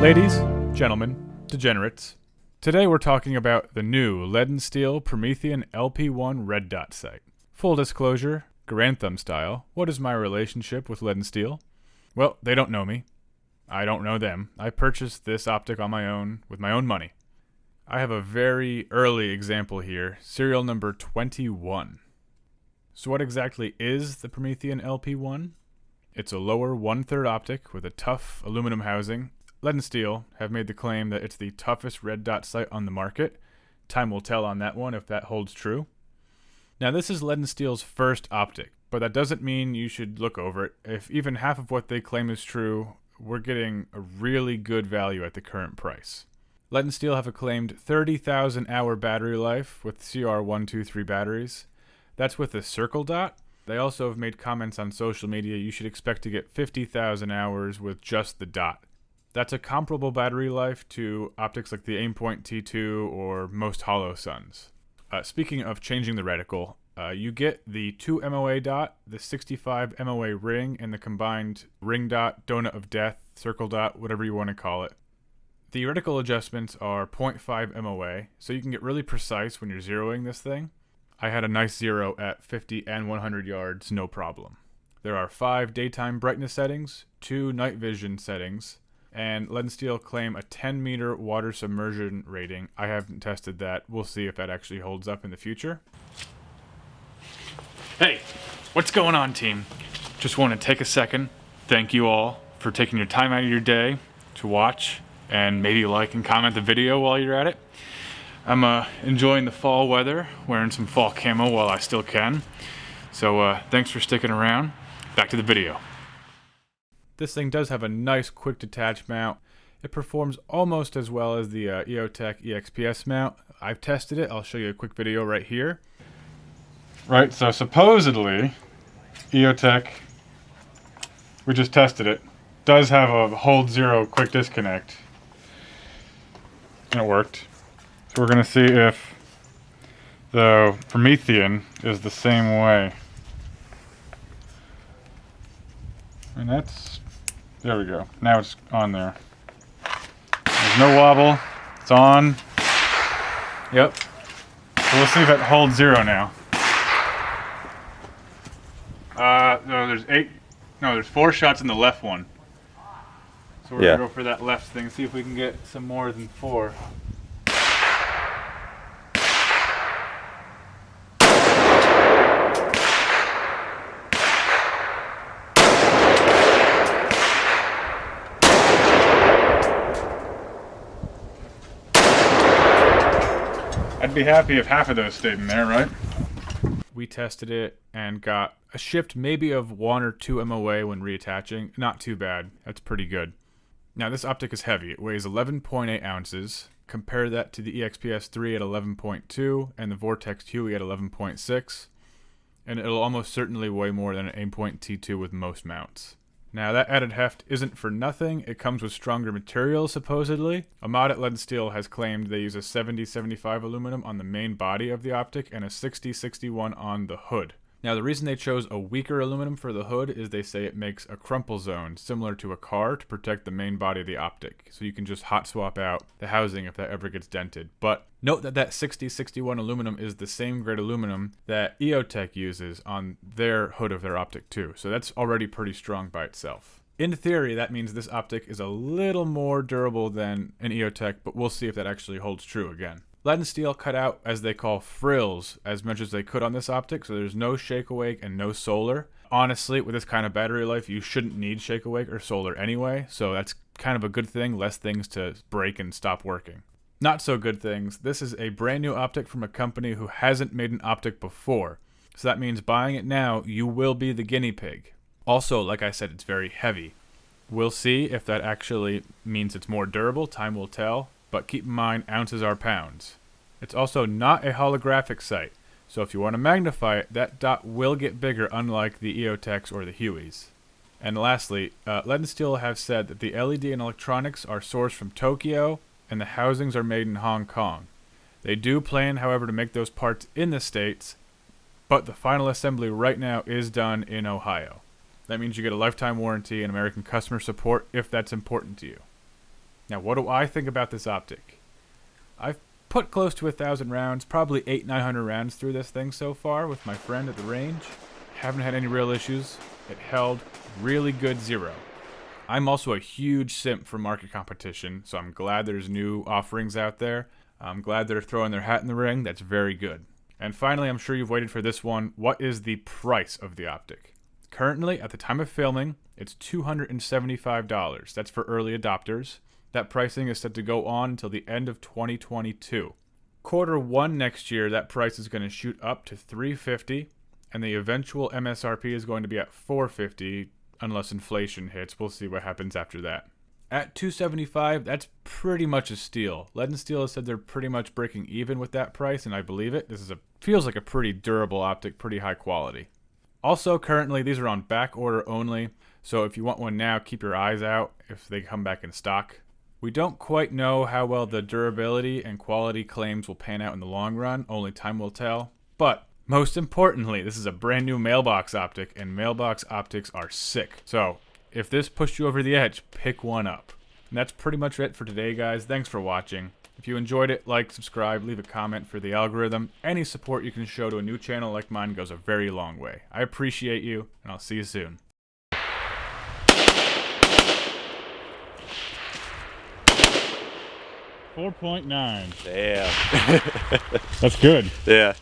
Ladies, gentlemen, degenerates, today we're talking about the new Lead&Steel Promethean LP-1 red dot sight. Full disclosure, Grantham style, what is my relationship with Lead&Steel? Well, they don't know me. I don't know them. I purchased this optic on my own with my own money. I have a very early example here, serial number 21. So what exactly is the Promethean LP-1? It's a lower 1/3 optic with a tough aluminum housing. Lead&Steel have made the claim that it's the toughest red dot sight on the market. Time will tell on that one if that holds true. Now this is Lead&Steel's first optic, but that doesn't mean you should look over it. If even half of what they claim is true, we're getting a really good value at the current price. Lead&Steel have a claimed 30,000 hour battery life with CR123 batteries. That's with a circle dot. They also have made comments on social media you should expect to get 50,000 hours with just the dot. That's a comparable battery life to optics like the Aimpoint T2 or most hollow suns. Speaking of changing the reticle, you get the 2 MOA dot, the 65 MOA ring, and the combined ring dot, donut of death, circle dot, whatever you want to call it. The reticle adjustments are 0.5 MOA, so you can get really precise when you're zeroing this thing. I had a nice zero at 50 and 100 yards, no problem. There are 5 daytime brightness settings, 2 night vision settings, and Lead&Steel claim a 10-meter water submersion rating. I haven't tested that. We'll see if that actually holds up in the future. Hey, what's going on, team? Just want to take a second. Thank you all for taking your time out of your day to watch and maybe like and comment the video while you're at it. I'm enjoying the fall weather, wearing some fall camo while I still can. So thanks for sticking around. Back to the video. This thing does have a nice quick detach mount. It performs almost as well as the EOTech EXPS mount. I've tested it. I'll show you a quick video right here. Right, so supposedly EOTech, we just tested it, does have a hold zero quick disconnect. And it worked. So we're going to see if the Promethean is the same way. And that's, there we go. Now it's on there. There's no wobble. It's on. Yep. So we'll see if it holds zero now. No, there's 4 shots in the left one. So we're gonna go for that left thing, see if we can get some more than 4. I'd be happy if half of those stayed in there, right? We tested it and got a shift maybe of 1 or 2 MOA when reattaching. Not too bad. That's pretty good. Now this optic is heavy. It weighs 11.8 ounces. Compare that to the EXPS3 at 11.2 and the Vortex Huey at 11.6. And it'll almost certainly weigh more than an Aimpoint T2 with most mounts. Now that added heft isn't for nothing. It comes with stronger materials, supposedly. A mod at Lead&Steel has claimed they use a 70-75 aluminum on the main body of the optic and a 60-61 on the hood. Now the reason they chose a weaker aluminum for the hood is they say it makes a crumple zone similar to a car to protect the main body of the optic. So you can just hot swap out the housing if that ever gets dented. But note that that 60-61 aluminum is the same grade aluminum that EOTech uses on their hood of their optic too. So that's already pretty strong by itself. In theory, that means this optic is a little more durable than an EOTech, but we'll see if that actually holds true again. Lead&Steel cut out, as they call, frills as much as they could on this optic, so there's no shake awake and no solar. Honestly, with this kind of battery life, you shouldn't need shake awake or solar anyway, so that's kind of a good thing, less things to break and stop working. Not so good things, this is a brand new optic from a company who hasn't made an optic before, so that means buying it now, you will be the guinea pig. Also, like I said, it's very heavy. We'll see if that actually means it's more durable, time will tell. But keep in mind, ounces are pounds. It's also not a holographic sight, so if you want to magnify it, that dot will get bigger unlike the EOTechs or the Hueys. And lastly, Lead&Steel have said that the LED and electronics are sourced from Tokyo and the housings are made in Hong Kong. They do plan, however, to make those parts in the States, but the final assembly right now is done in Ohio. That means you get a lifetime warranty and American customer support if that's important to you. Now, what do I think about this optic? I've put close to 1,000 rounds, probably 800-900 rounds through this thing so far with my friend at the range. Haven't had any real issues. It held really good 0. I'm also a huge simp for market competition, so I'm glad there's new offerings out there. I'm glad they're throwing their hat in the ring. That's very good. And finally, I'm sure you've waited for this one. What is the price of the optic? Currently, at the time of filming, it's $275. That's for early adopters. That pricing is set to go on until the end of 2022. Q1 next year, that price is going to shoot up to $350, and the eventual MSRP is going to be at $450, unless inflation hits. We'll see what happens after that. At $275, that's pretty much a steal. Lead&Steel has said they're pretty much breaking even with that price, and I believe it. This is feels like a pretty durable optic, pretty high quality. Also, currently, these are on back order only, so if you want one now, keep your eyes out if they come back in stock. We don't quite know how well the durability and quality claims will pan out in the long run, only time will tell. But most importantly, this is a brand new mailbox optic, and mailbox optics are sick. So if this pushed you over the edge, pick one up. And that's pretty much it for today, guys. Thanks for watching. If you enjoyed it, like, subscribe, leave a comment for the algorithm. Any support you can show to a new channel like mine goes a very long way. I appreciate you, and I'll see you soon. 4.9. Damn. That's good. Yeah.